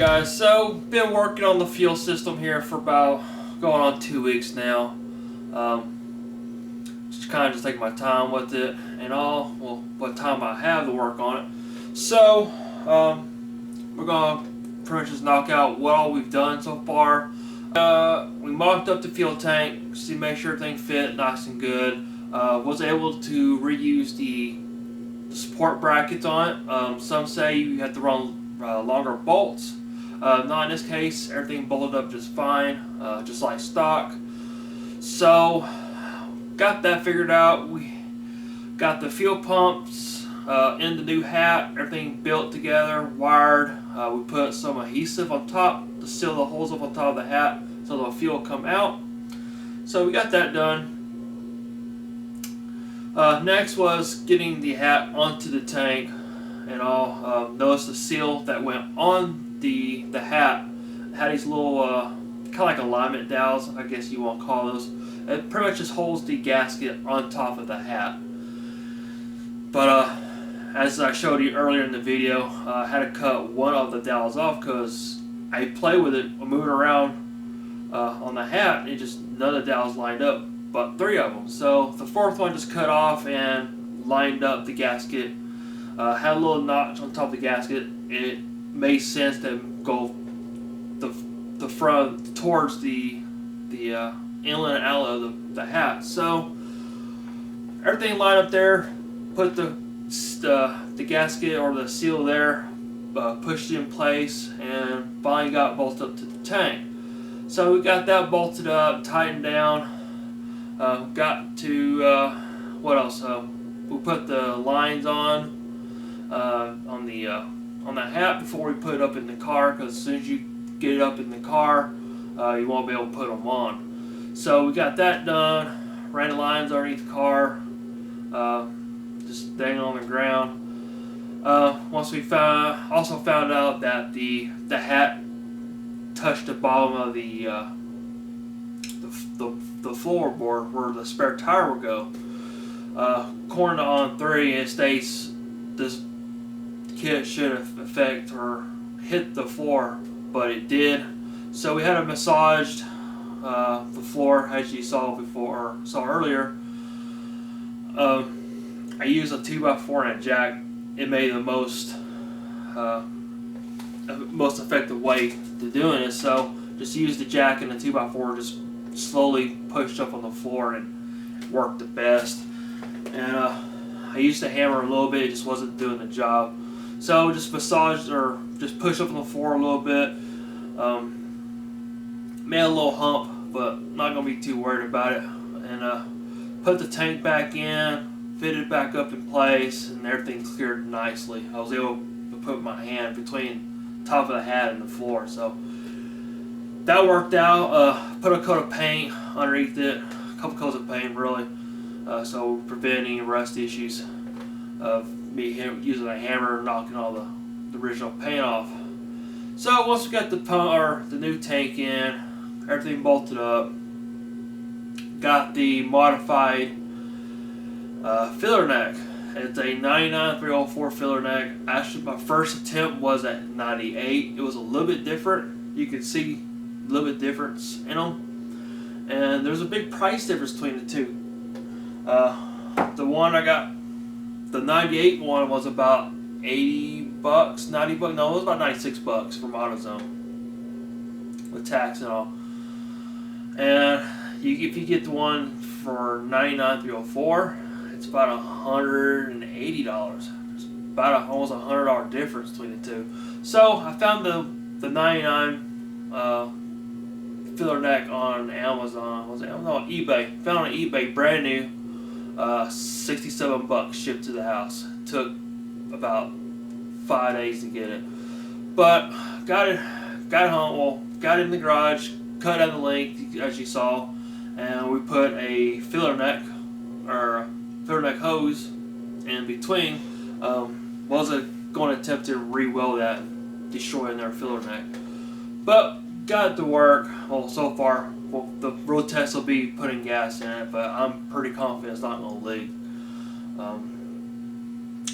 guys, so been working on the fuel system here for about going on 2 weeks now. Just kind of taking my time with it and all. Well, what time I have to work on it. So we're gonna pretty much just knock out what all we've done so far. We mocked up the fuel tank to make sure everything fit nice and good. Was able to reuse the support brackets on it. Some say you have to run longer bolts. Not in this case, everything bolted up just fine, just like stock. So got that figured out. We got the fuel pumps in the new hat, everything built together, wired. We put some adhesive on top to seal the holes up on top of the hat so the fuel will come out. So we got that done. Next was getting the hat onto the tank and all. Notice the seal that went on the hat had these little kind of like alignment dowels, I guess you want to call those. It pretty much just holds the gasket on top of the hat. But as I showed you earlier in the video, I had to cut one of the dowels off because I played with it, moving around on the hat, and just none of the dowels lined up, but 3 of them. So the 4th one just cut off and lined up the gasket. Had a little notch on top of the gasket. It made sense to go the front towards the inlet and outlet of the hat. So everything lined up there. Put the gasket or the seal there. Pushed it in place and finally got bolted up to the tank. So we got that bolted up, tightened down. Got to what else? We put the lines on the hat before we put it up in the car, because as soon as you get it up in the car, you won't be able to put them on. So we got that done. Ran the lines underneath the car, just dangling on the ground. Once we also found out that the hat touched the bottom of the floorboard where the spare tire would go. According to On3, it states this kit should affect or hit the floor, but it did. So we had it massaged the floor, as you saw before, or saw earlier. I used a 2x4 and a jack. It made the most effective way to doing it. So just use the jack and the 2x4, just slowly pushed up on the floor, and worked the best. And I used the hammer a little bit, it just wasn't doing the job. So just massaged or just push up on the floor a little bit. Made a little hump, but not gonna be too worried about it. And put the tank back in, fitted back up in place, and everything cleared nicely. I was able to put my hand between the top of the hat and the floor, so that worked out. Put a coat of paint underneath it, a couple coats of paint really, so prevent any rust issues of me using a hammer and knocking all the original paint off. So once we got the new tank in, everything bolted up, got the modified filler neck. It's a 99-304 filler neck. Actually, my first attempt was at 98. It was a little bit different. You can see a little bit difference in them, and there's a big price difference between the two. The one I got, the 98 one, was about 80 bucks, 90 bucks. No, it was about 96 bucks from AutoZone with tax and all. And if you get the one for 99-304, it's about $180. It's about almost $100 difference between the two. So I found the 99 filler neck on Amazon. Was it on eBay? Found on eBay, brand new, 67 bucks shipped to the house. Took about 5 days to get it, but got it home. Well, got it in the garage, cut down the length as you saw, and we put a filler neck or filler neck hose in between. Wasn't going to attempt to re-weld that, destroying their filler neck, but got it to work. Well, so far, well, the road test will be putting gas in it, but I'm pretty confident it's not going to leak.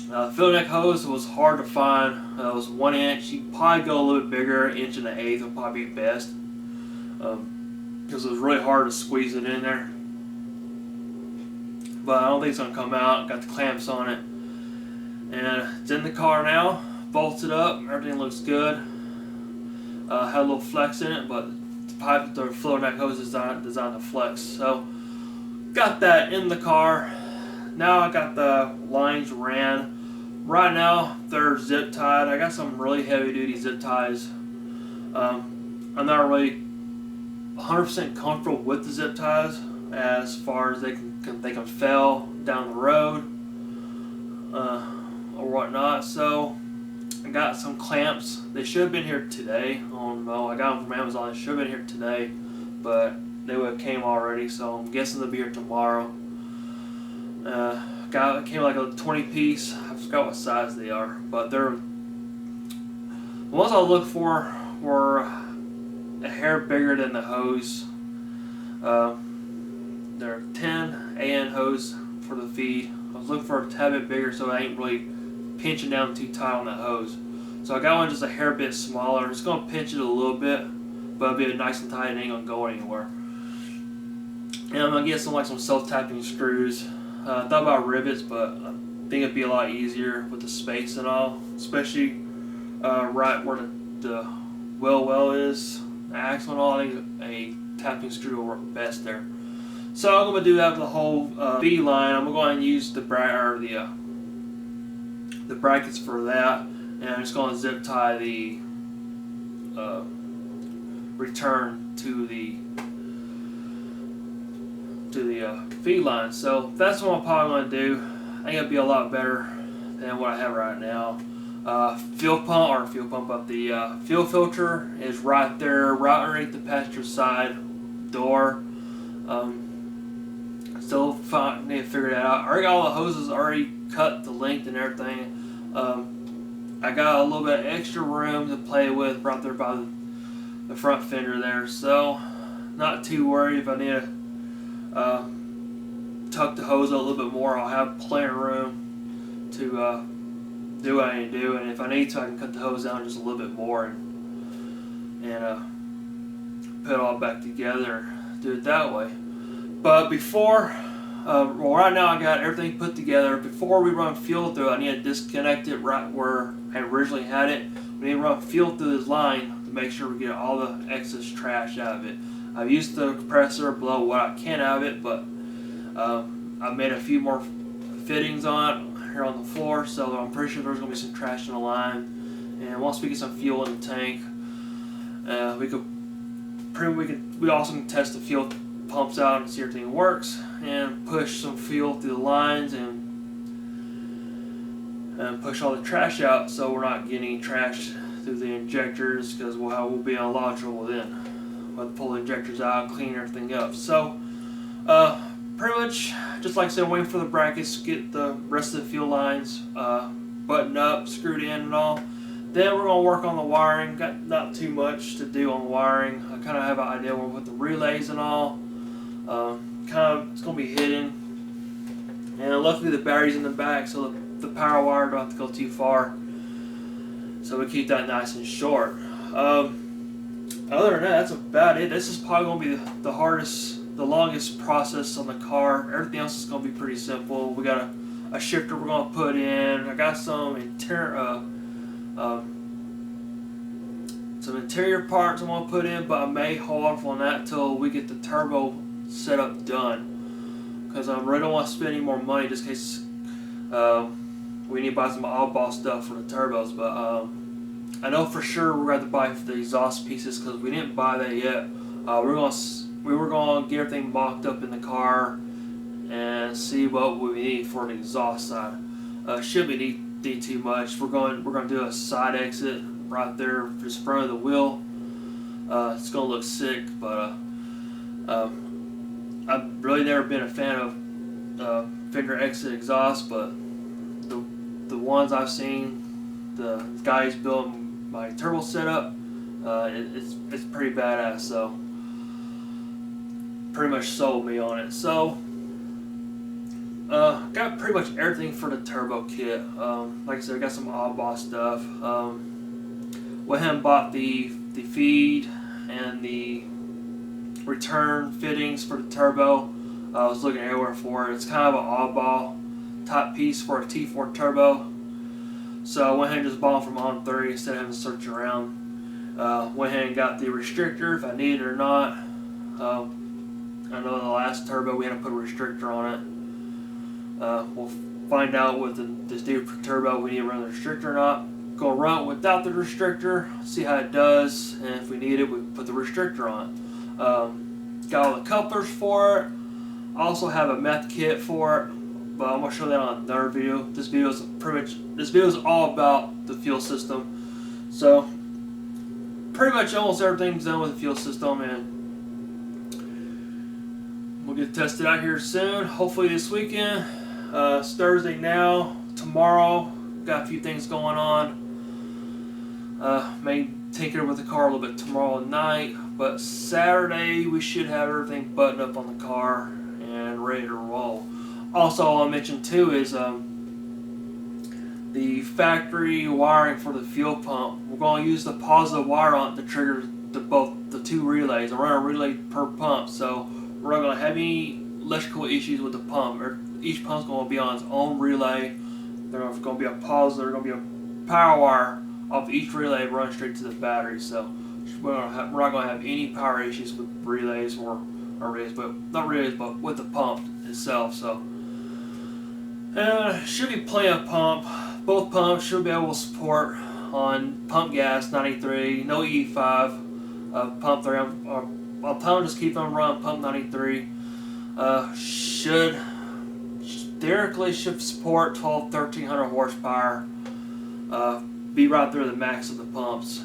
Fill neck hose was hard to find. It was 1 inch. You could probably go a little bit bigger. 1.1 would probably be best. Because it was really hard to squeeze it in there. But I don't think it's going to come out. Got the clamps on it. And it's in the car now. Bolted up. Everything looks good. Had a little flex in it, but the flow neck hose is designed to flex. So got that in the car. Now I got the lines ran. Right now they're zip tied. I got some really heavy duty zip ties. I'm not really 100% comfortable with the zip ties as far as they can fail down the road or whatnot. So I got some clamps. They should have been here today. I don't know. I got them from Amazon. They should have been here today, but they would have came already. So I'm guessing they'll be here tomorrow. It came like a 20 piece. I forgot what size they are, but they're the ones I looked for were a hair bigger than the hose. They're 10 AN hose for the feed. I was looking for a tad bit bigger so I ain't really pinching down too tight on that hose. So I got one just a hair bit smaller. It's gonna pinch it a little bit, but it'll be nice and tight and ain't gonna go anywhere. And I'm gonna get some self-tapping screws. I thought about rivets, but I think it'd be a lot easier with the space and all, especially right where the well is, the axle and all. I think a tapping screw will work best there. So I'm gonna do that with the whole feed line. I'm gonna go ahead and use the brackets for that, and I'm just gonna zip tie the return to the feed line. So that's what I'm probably going to do. I think it'll be a lot better than what I have right now. Fuel pump, but the fuel filter is right there, right underneath the passenger side door. Still need to figure that out. I already got all the hoses already cut, the length and everything. I got a little bit of extra room to play with right there by the front fender there, so not too worried. If I need to tuck the hose a little bit more, I'll have plenty of room to do what I need to do, and if I need to, I can cut the hose down just a little bit more and put it all back together, do it that way. But before, well, right now I got everything put together. Before we run fuel through it, I need to disconnect it right where I originally had it. We need to run fuel through this line to make sure we get all the excess trash out of it. I've used the compressor, blow what I can out of it, but I've made a few more fittings on it here on the floor, so I'm pretty sure there's going to be some trash in the line. And once we get some fuel in the tank, we also can test the fuel pumps out and see if everything works, and push some fuel through the lines and push all the trash out, so we're not getting trash through the injectors, because we'll be in a lot of trouble then. We'll pull the injectors out, clean everything up. So pretty much, just like I said, waiting for the brackets, get the rest of the fuel lines buttoned up, screwed in and all. Then we're going to work on the wiring. Got not too much to do on the wiring. I kind of have an idea where with the relays and all. It's going to be hidden. And luckily the battery's in the back, so the power wire don't have to go too far. So we keep that nice and short. Other than that, that's about it. This is probably going to be the longest process on the car. Everything else is going to be pretty simple. We got a shifter we're going to put in. I got some interior parts I'm going to put in, but I may hold off on that until we get the turbo setup done, because I really don't want to spend any more money just in case we need to buy some oddball stuff for the turbos. But I know for sure we're going to buy the exhaust pieces, because we didn't buy that yet. We were going to get everything mocked up in the car and see what we need for the exhaust side. Shouldn't need too much. We're going to do a side exit right there, just front of the wheel. It's going to look sick, but I've really never been a fan of fender exit exhaust, but the ones I've seen, the guys building my turbo setup, it's pretty badass. So pretty much sold me on it. So got pretty much everything for the turbo kit. Like I said, I got some oddball stuff. Went ahead and bought the feed and the return fittings for the turbo. I was looking everywhere for it. It's kind of an oddball type piece for a T4 turbo. So I went ahead and just bought them from On3 instead of having to search around. Went ahead and got the restrictor if I needed it or not. I know the last turbo we had to put a restrictor on it. We'll find out with this new turbo we need to run the restrictor or not. Go run it without the restrictor, see how it does, and if we need it, we put the restrictor on. Got all the couplers for it. Also have a meth kit for it, but I'm gonna show that on another video. This video is all about the fuel system. So pretty much almost everything's done with the fuel system, and we'll get tested out here soon. Hopefully this weekend. It's Thursday now. Tomorrow, got a few things going on. May tinker with the car a little bit tomorrow night, but Saturday we should have everything buttoned up on the car and ready to roll. Also, I'll mention too is the factory wiring for the fuel pump. We're going to use the positive wire on it to trigger both the two relays. I run a relay per pump, so we're not going to have any electrical issues with the pump. Each pump's going to be on its own relay. There's going to be a positive, there's going to be a power wire off each relay run straight to the battery. So we're not going to have any power issues with relays or relays, but not relays, but with the pump itself. So should be plenty of pump. Both pumps should be able to support on pump gas 93, no E5, pump 3. I'll tell them just keep on running pump 93. Theoretically should support 1300 horsepower. Be right through the max of the pumps.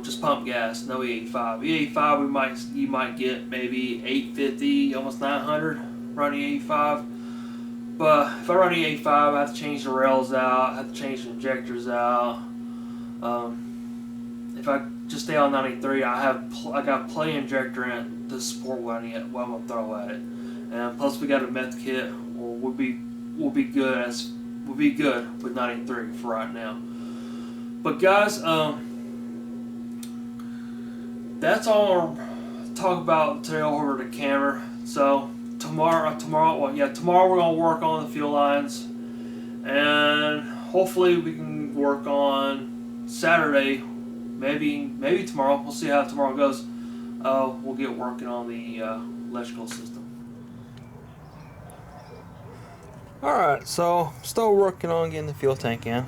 Just pump gas, no E85. E85 you might get maybe 850, almost 900 running E85. But if I run E85, I have to change the rails out, I have to change the injectors out. If I just stay on 93, I got plenty of injector in it to support what I'm gonna throw at it. And plus we got a meth kit, we'll be good with 93 for right now. But guys, that's all I'll talk about today over the camera. So tomorrow we're gonna work on the fuel lines, and hopefully we can work on Saturday. Maybe tomorrow. We'll see how tomorrow goes. We'll get working on the electrical system. Alright, so still working on getting the fuel tank in.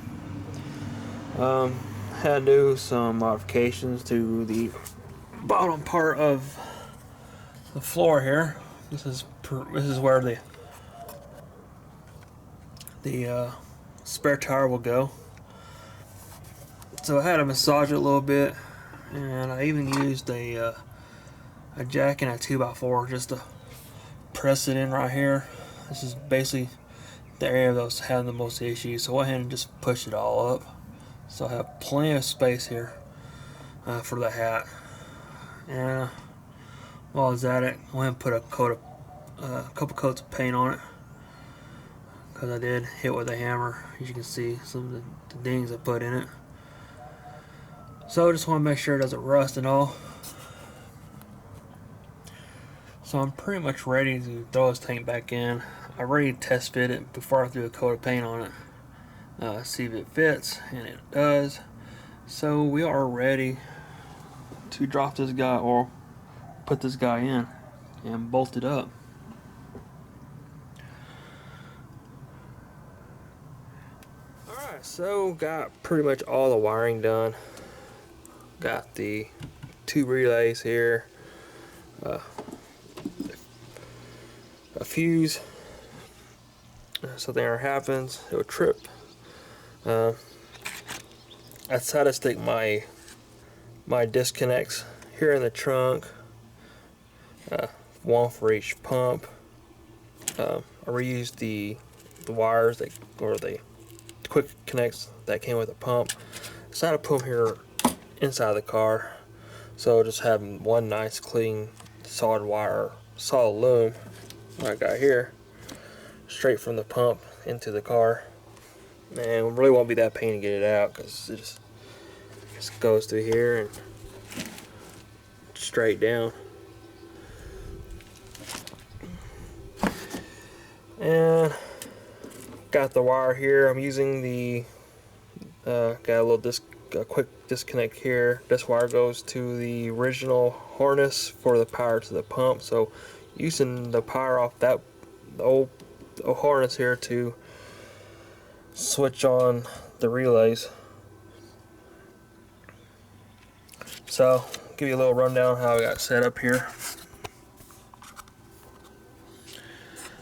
Had to do some modifications to the bottom part of the floor here. This is where the spare tire will go. So I had to massage it a little bit, and I even used a jack and a 2x4 just to press it in right here. This is basically the area that was having the most issues, so I went ahead and just pushed it all up. So I have plenty of space here for the hat. And while I was at it, I went and put a couple coats of paint on it, because I did hit with a hammer. As you can see, some of the dings I put in it. So I just want to make sure it doesn't rust and all. So I'm pretty much ready to throw this tank back in. I already test fit it before I threw a coat of paint on it. See if it fits, and it does. So we are ready to drop this guy, or put this guy in and bolt it up. Alright, so got pretty much all the wiring done. Got the two relays here, a fuse. Something ever happens, it would trip. I decided to stick my disconnects here in the trunk, one for each pump. I reused the wires or the quick connects that came with the pump. Decided to put them here inside the car, so just having one nice clean solid wire, solid loom what I got here, straight from the pump into the car. And it really won't be that pain to get it out because it just goes through here and straight down. And got the wire here. I'm using the got a little quick disconnect here. This wire goes to the original harness for the power to the pump. So using the power off the old harness here to switch on the relays. So give you a little rundown how I got set up here.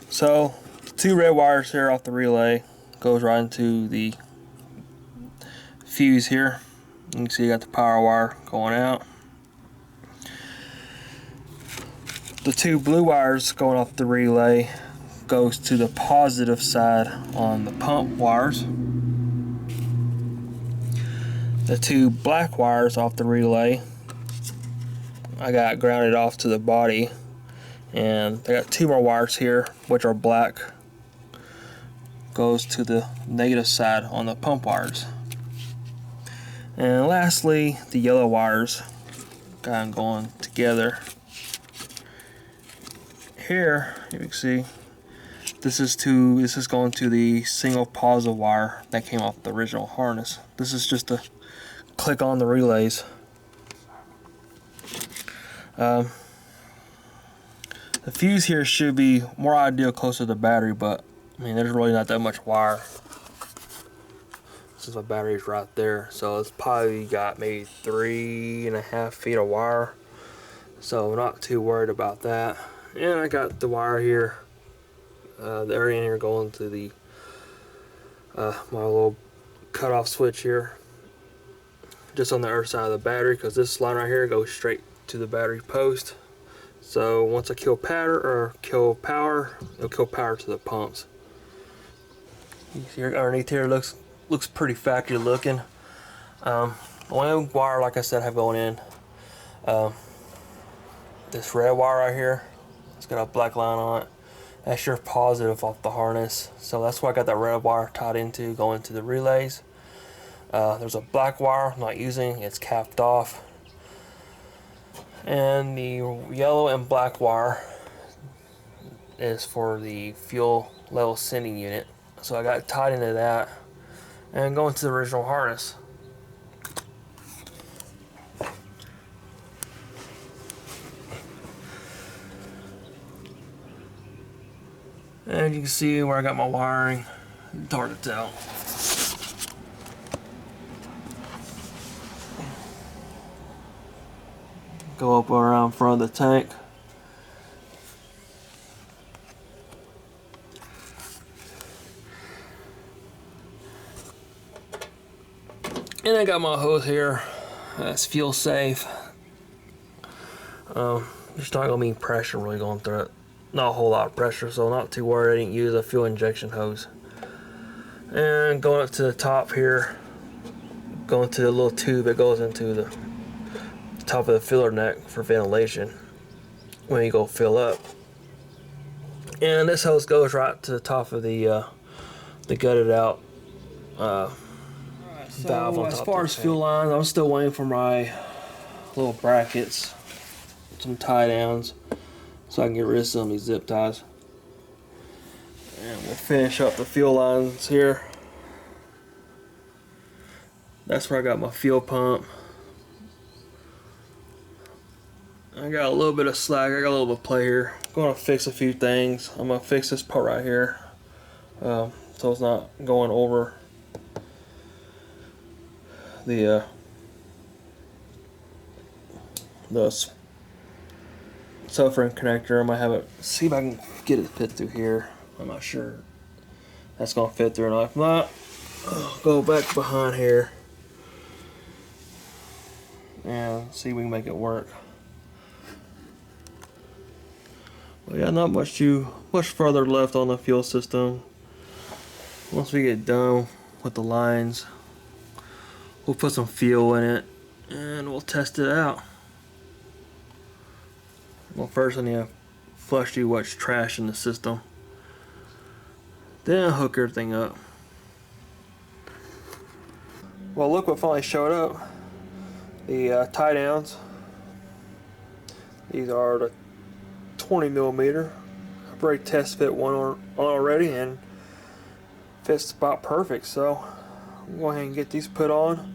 So the 2 red wires here off the relay goes right into the fuse here. You can see you got the power wire going out. The 2 blue wires going off the relay goes to the positive side on the pump wires. The 2 black wires off the relay I got grounded off to the body, and I got 2 more wires here which are black, goes to the negative side on the pump wires. And lastly, the yellow wires got them going together. Here you can see this is going to the single positive wire that came off the original harness. This is just to click on the relays. The fuse here should be more ideal closer to the battery, but I mean there's really not that much wire since my battery's right there. So it's probably got maybe 3.5 feet of wire. So I'm not too worried about that. And I got the wire here, the area in here going to the my little cutoff switch here, just on the other side of the battery, because this line right here goes straight to the battery post. So once I kill power, it'll kill power to the pumps. You see here underneath here looks pretty factory looking. The only wire, like I said, I have going in, this red wire right here. It's got a black line on it. That's your positive off the harness. So that's why I got that red wire tied into going to the relays. There's a black wire I'm not using, it's capped off. And the yellow and black wire is for the fuel level sending unit. So I got it tied into that and going to the original harness. And you can see where I got my wiring. It's hard to tell. Go up around front of the tank. And I got my hose here. That's fuel safe. There's not gonna be pressure really going through it. Not a whole lot of pressure, so not too worried. I didn't use a fuel injection hose. And going up to the top here, going to the little tube that goes into the top of the filler neck for ventilation when you go fill up. And this hose goes right to the top of the gutted out valve on top. As far as fuel lines, I'm still waiting for my little brackets, some tie downs, so I can get rid of some of these zip ties. And we'll finish up the fuel lines here. That's where I got my fuel pump. I got a little bit of slack, I got a little bit of play here. I'm going to fix a few things. I'm going to fix this part right here, so it's not going over the suffering connector. I might have it, see if I can get it to fit through here. I'm not sure that's going to fit through or not. If not, I'll go back behind here and see if we can make it work. Well, yeah, not much further left on the fuel system. Once we get done with the lines, we'll put some fuel in it and we'll test it out. Well, first I need to flush through what's trash in the system. Then hook everything up. Well, look what finally showed up. The tie downs. These are the 20 millimeter. I've already test fit one on already and fits about perfect. So I'm going to go ahead and get these put on,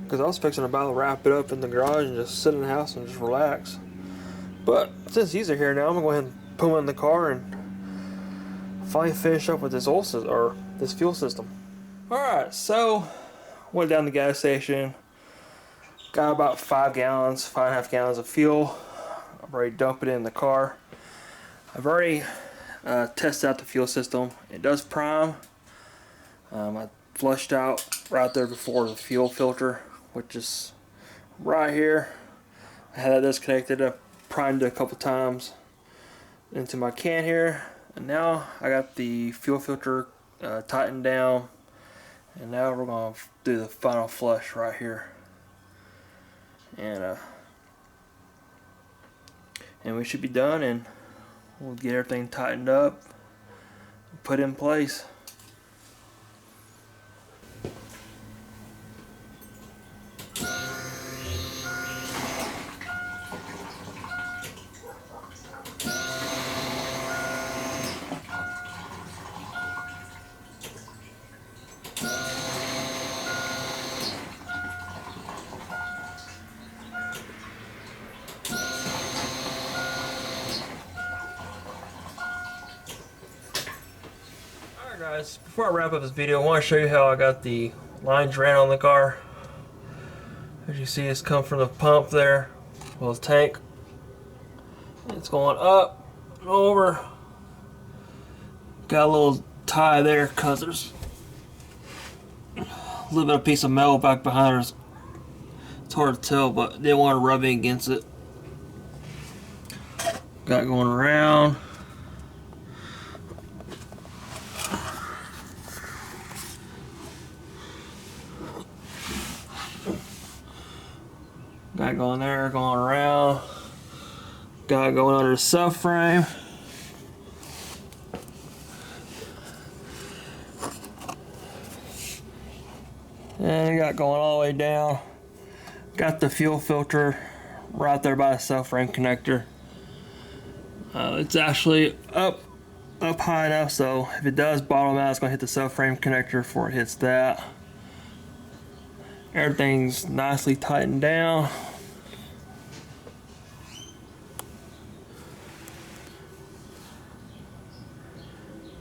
because I was fixing to about wrap it up in the garage and just sit in the house and just relax. But since these are here now, I'm going to go ahead and put them in the car and finally finish up with this oil system, or this fuel system. Alright, so went down to the gas station, got about 5.5 gallons of fuel. I've already dumped it in the car. I've already tested out the fuel system. It does prime. I flushed out right there before the fuel filter, which is right here. I had that disconnected. I primed it a couple times into my can here, and now I got the fuel filter tightened down, and now we're going to do the final flush right here, and we should be done, and we'll get everything tightened up, put in place. Guys, before I wrap up this video, I want to show you how I got the lines ran on the car. As you see, it's come from the pump there, well, the tank. It's going up and over. Got a little tie there because there's a little bit of piece of metal back behind her. It's hard to tell, but didn't want to rub it against it. Got going around. Got going there, going around. Got going under the subframe. And we got going all the way down. Got the fuel filter right there by the subframe connector. It's actually up high enough, so if it does bottom out, it's going to hit the subframe connector before it hits that. Everything's nicely tightened down.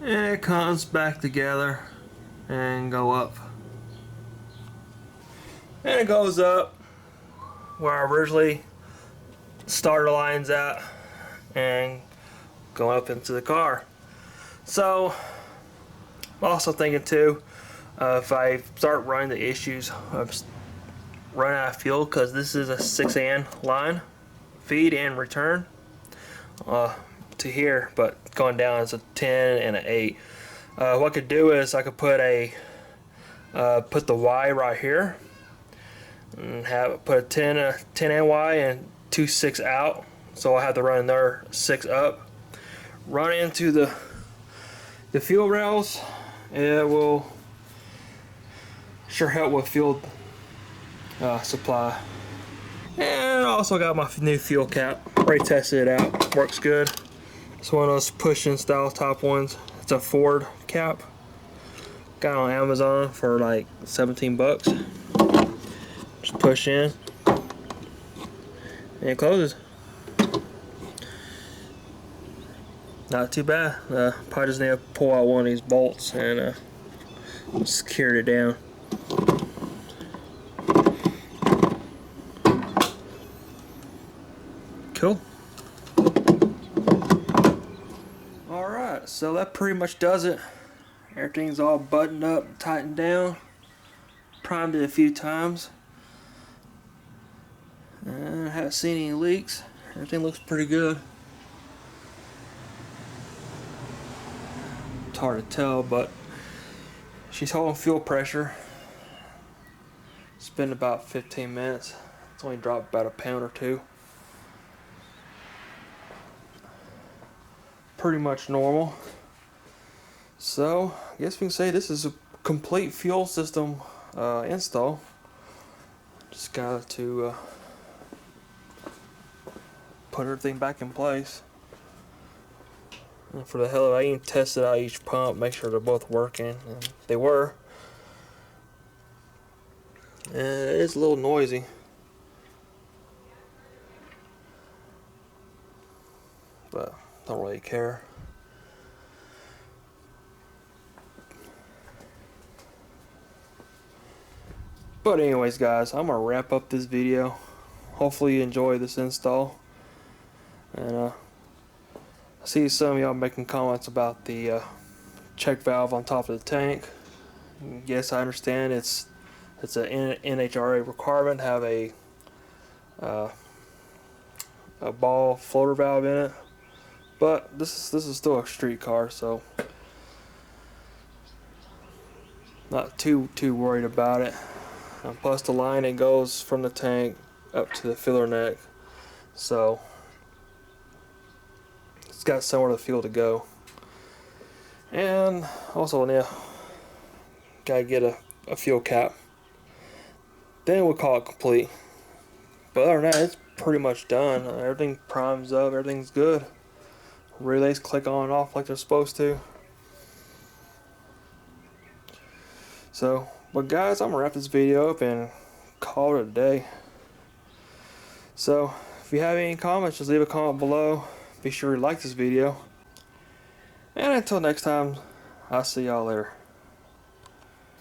And it comes back together and go up. And it goes up where I originally started the lines at and going up into the car. So I'm also thinking too, if I start running the issues of running out of fuel, because this is a 6 line, feed and return to here, but going down is a 10 and an 8. What I could do is I could put put the Y right here and put a 10 Y and 2 6 out, so I'll have to run another 6 up, run into the fuel rails. It will sure help with fuel supply. And I also got my new fuel cap. Already tested it out. Works good. It's one of those push-in style top ones. It's a Ford cap. Got it on Amazon for like 17 bucks. Just push in and it closes. Not too bad. Probably just need to pull out one of these bolts and secure it down. Cool. Alright, so that pretty much does it. Everything's all buttoned up, tightened down. Primed it a few times. I haven't seen any leaks. Everything looks pretty good. It's hard to tell, but she's holding fuel pressure. It's been about 15 minutes. It's only dropped about a pound or two. pretty much normal. So I guess we can say this is a complete fuel system install. Just got to put everything back in place. And for the hell of it, I even tested out each pump, make sure they're both working, and they were. And it is a little noisy. But don't really care. But anyways guys, I'm gonna wrap up this video. Hopefully you enjoy this install. And I see some of y'all making comments about the check valve on top of the tank. Yes, I understand it's an NHRA requirement to have a ball floater valve in it. But this is still a street car, so not too worried about it. And plus the line, it goes from the tank up to the filler neck, so it's got somewhere to fuel to go. And also, yeah, gotta get a fuel cap. Then we'll call it complete. But other than that, it's pretty much done. Everything primes up, everything's good. Relays click on and off like they're supposed to. So, but guys, I'm gonna wrap this video up and call it a day. So, if you have any comments, just leave a comment below. Be sure to like this video. And until next time, I'll see y'all later.